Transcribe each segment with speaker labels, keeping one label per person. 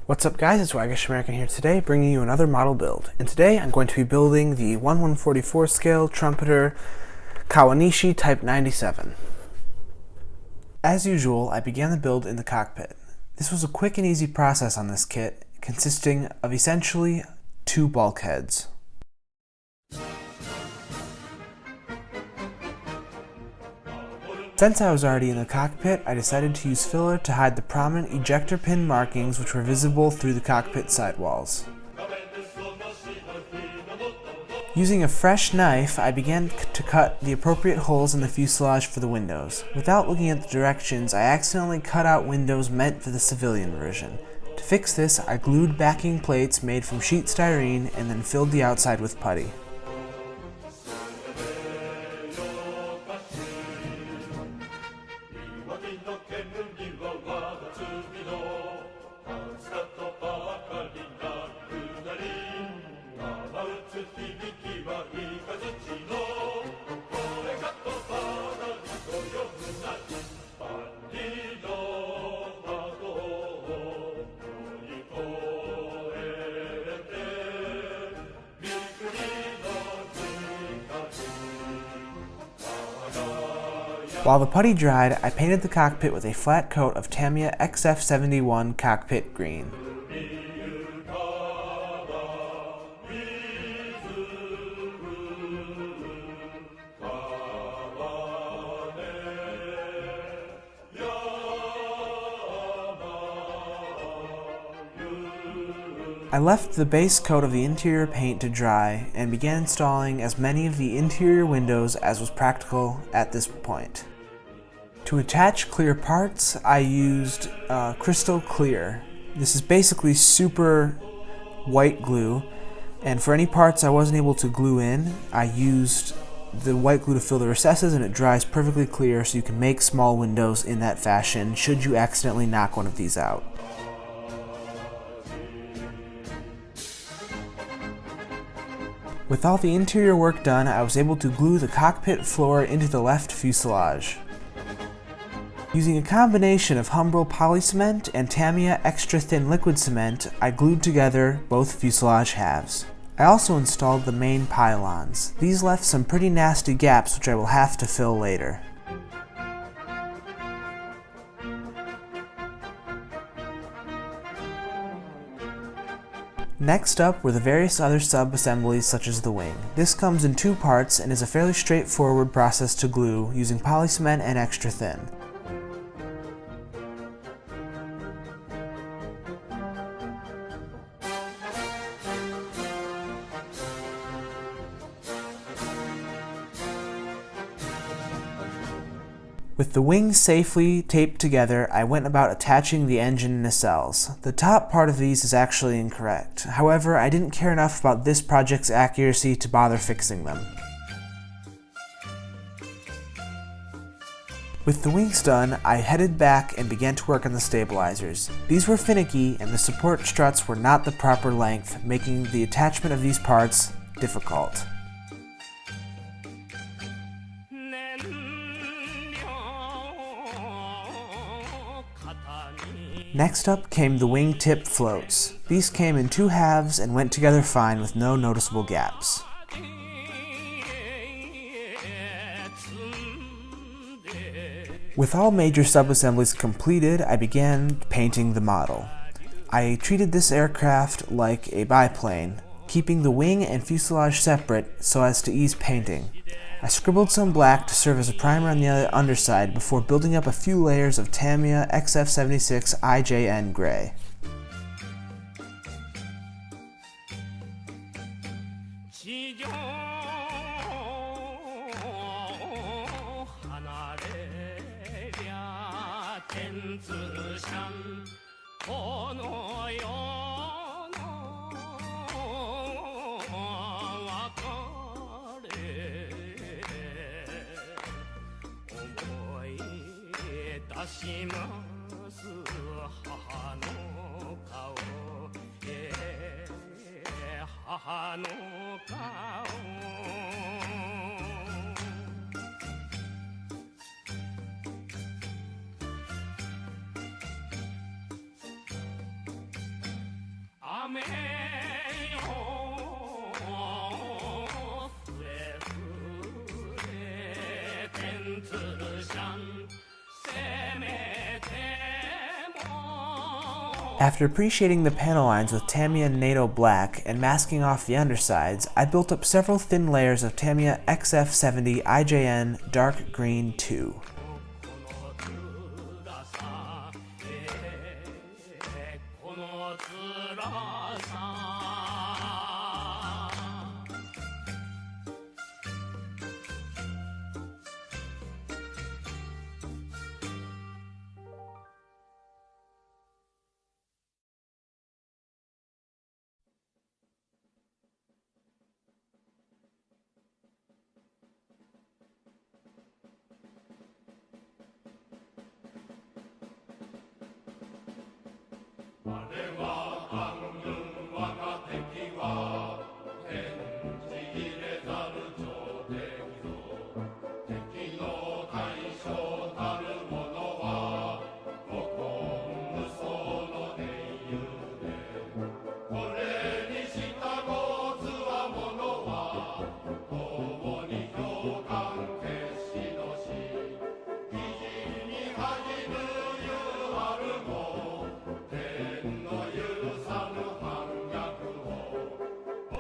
Speaker 1: What's up guys, it's TheWaggishAmerican here today, bringing you another model build. And today I'm going to be building the 1/144 scale Trumpeter Kawanishi Type 97. As usual, I began the build in the cockpit. This was a quick and easy process on this kit, consisting of essentially two bulkheads. Since I was already in the cockpit, I decided to use filler to hide the prominent ejector pin markings which were visible through the cockpit sidewalls. Using a fresh knife, I began to cut the appropriate holes in the fuselage for the windows. Without looking at the directions, I accidentally cut out windows meant for the civilian version. To fix this, I glued backing plates made from sheet styrene and then filled the outside with putty. While the putty dried, I painted the cockpit with a flat coat of Tamia XF71 cockpit green. I left the base coat of the interior paint to dry and began installing as many of the interior windows as was practical at this point. To attach clear parts, I used crystal clear. This is basically super white glue, and for any parts I wasn't able to glue in, I used the white glue to fill the recesses, and it dries perfectly clear so you can make small windows in that fashion should you accidentally knock one of these out. With all the interior work done, I was able to glue the cockpit floor into the left fuselage. Using a combination of Humbrol polycement and Tamia extra thin liquid cement, I glued together both fuselage halves. I also installed the main pylons. These left some pretty nasty gaps which I will have to fill later. Next up were the various other sub-assemblies such as the wing. This comes in two parts and is a fairly straightforward process to glue using polycement and extra thin. With the wings safely taped together, I went about attaching the engine nacelles. The top part of these is actually incorrect. However, I didn't care enough about this project's accuracy to bother fixing them. With the wings done, I headed back and began to work on the stabilizers. These were finicky and the support struts were not the proper length, making the attachment of these parts difficult. Next up came the wing tip floats. These came in two halves and went together fine with no noticeable gaps. With all major sub-assemblies completed, I began painting the model. I treated this aircraft like a biplane, keeping the wing and fuselage separate so as to ease painting. I scribbled some black to serve as a primer on the underside before building up a few layers of Tamia XF76 IJN gray. After appreciating the panel lines with Tamiya NATO Black and masking off the undersides, I built up several thin layers of Tamiya XF70 IJN Dark Green 2.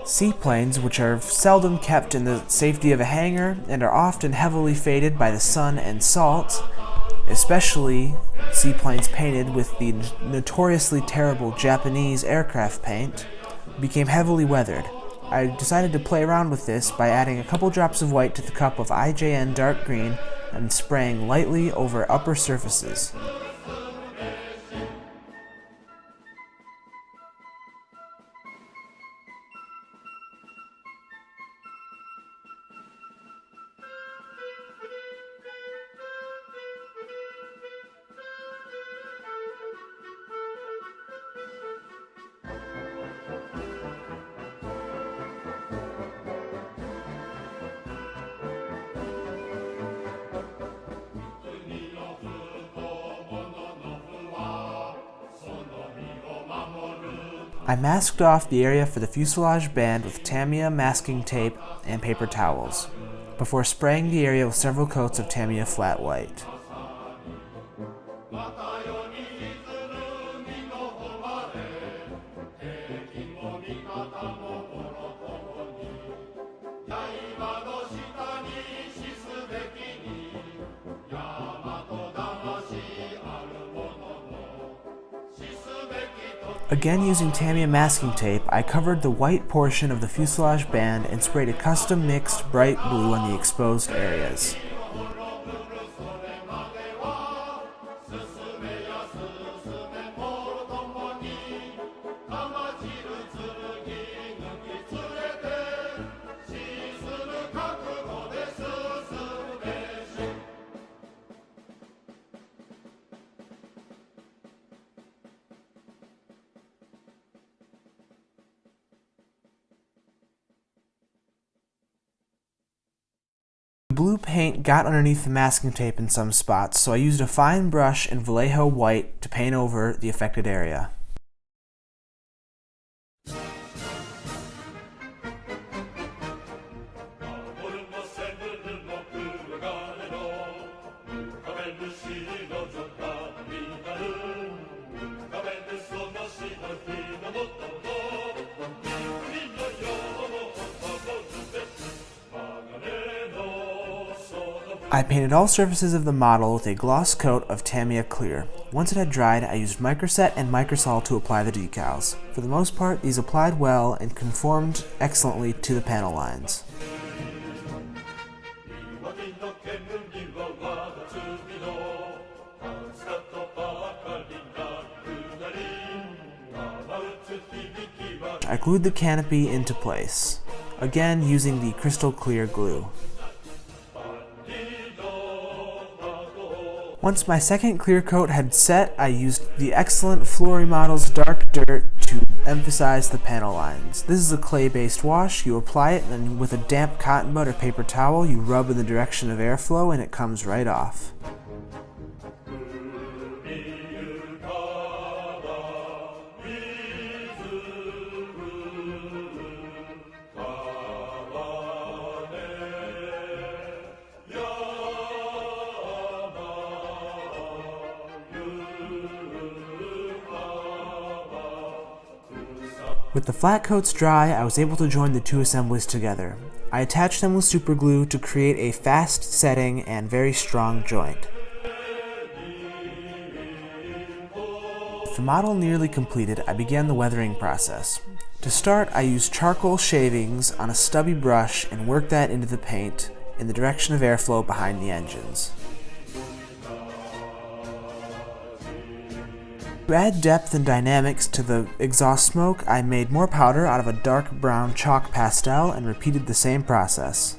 Speaker 1: Seaplanes, which are seldom kept in the safety of a hangar and are often heavily faded by the sun and salt, especially seaplanes painted with the notoriously terrible Japanese aircraft paint, became heavily weathered. I decided to play around with this by adding a couple drops of white to the cup of IJN Dark Green and spraying lightly over upper surfaces. I masked off the area for the fuselage band with Tamiya masking tape and paper towels, before spraying the area with several coats of Tamiya flat white. Again using Tamiya masking tape, I covered the white portion of the fuselage band and sprayed a custom mixed bright blue on the exposed areas. Blue paint got underneath the masking tape in some spots, so I used a fine brush and Vallejo white to paint over the affected area. I painted all surfaces of the model with a gloss coat of Tamiya Clear. Once it had dried, I used Microset and Microsol to apply the decals. For the most part, these applied well and conformed excellently to the panel lines. I glued the canopy into place, again using the crystal clear glue. Once my second clear coat had set, I used the excellent Flory Models Dark Dirt to emphasize the panel lines. This is a clay-based wash. You apply it, and with a damp cotton bud or paper towel, you rub in the direction of airflow, and it comes right off. With the flat coats dry, I was able to join the two assemblies together. I attached them with super glue to create a fast setting and very strong joint. With the model nearly completed, I began the weathering process. To start, I used charcoal shavings on a stubby brush and worked that into the paint in the direction of airflow behind the engines. To add depth and dynamics to the exhaust smoke, I made more powder out of a dark brown chalk pastel and repeated the same process.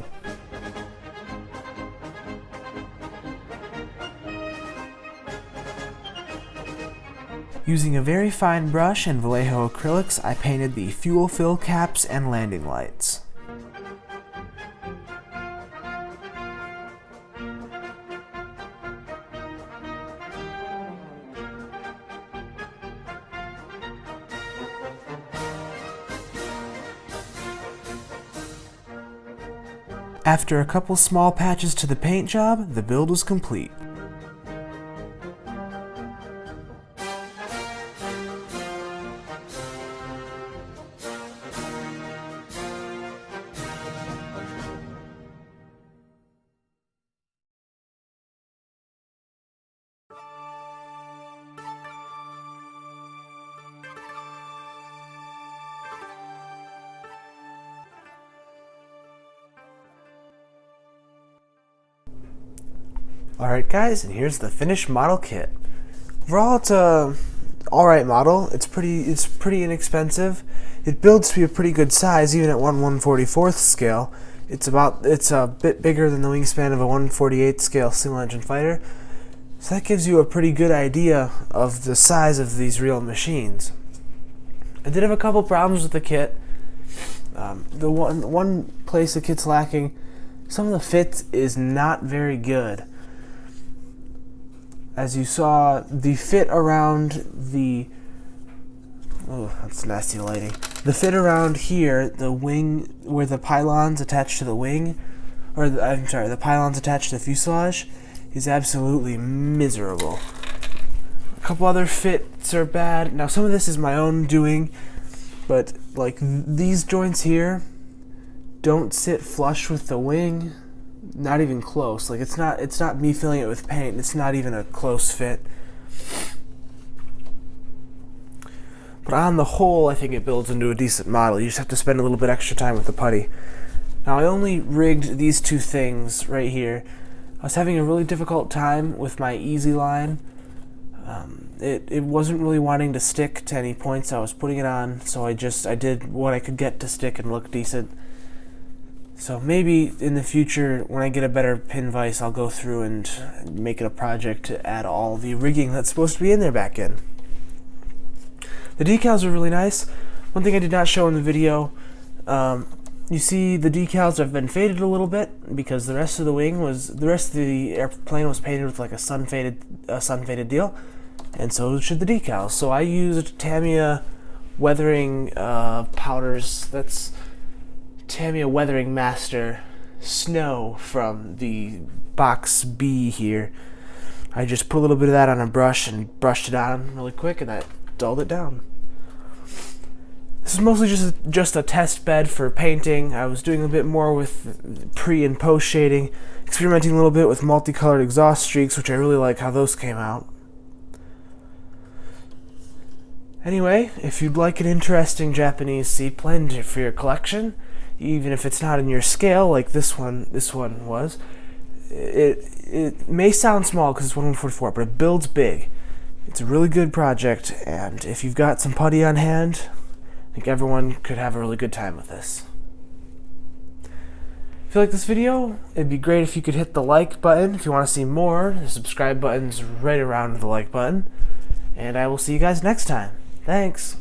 Speaker 1: Using a very fine brush and Vallejo acrylics, I painted the fuel fill caps and landing lights. After a couple small patches to the paint job, the build was complete. Alright guys, and here's the finished model kit. Overall, it's a alright model. It's pretty inexpensive. It builds to be a pretty good size, even at 1/144th scale. It's a bit bigger than the wingspan of a 1/48th scale single engine fighter. So that gives you a pretty good idea of the size of these real machines. I did have a couple problems with the kit. The one place the kit's lacking, some of the fit is not very good. As you saw, the fit around the... oh, that's nasty lighting. The fit around here, the wing, where the pylons attached to the wing, the pylons attached to the fuselage, is absolutely miserable. A couple other fits are bad. Now, some of this is my own doing, but like these joints here don't sit flush with the wing. Not even close. Like it's not me filling it with paint. It's not even a close fit. But on the whole, I think it builds into a decent model. You just have to spend a little bit extra time with the putty. Now I only rigged these two things right here. I was having a really difficult time with my easy line. It wasn't really wanting to stick to any points I was putting it on, so I did what I could get to stick and look decent. So maybe in the future, when I get a better pin vise, I'll go through and make it a project to add all the rigging that's supposed to be in there back in. The decals are really nice. One thing I did not show in the video, you see the decals have been faded a little bit because the rest of the airplane was painted with like a sun faded deal, and so should the decals. So I used Tamia weathering powders. That's Tamia Weathering Master Snow from the box B here. I just put a little bit of that on a brush and brushed it on really quick, and that dulled it down. This is mostly just a test bed for painting. I was doing a bit more with pre and post shading, experimenting a little bit with multicolored exhaust streaks, which I really like how those came out. Anyway, if you'd like an interesting Japanese seaplane for your collection, even if it's not in your scale like this one was, it may sound small because it's 1/144, but it builds big. It's a really good project, and if you've got some putty on hand, I think everyone could have a really good time with this. If you like this video, it'd be great if you could hit the like button. If you want to see more, the subscribe button's right around the like button. And I will see you guys next time. Thanks!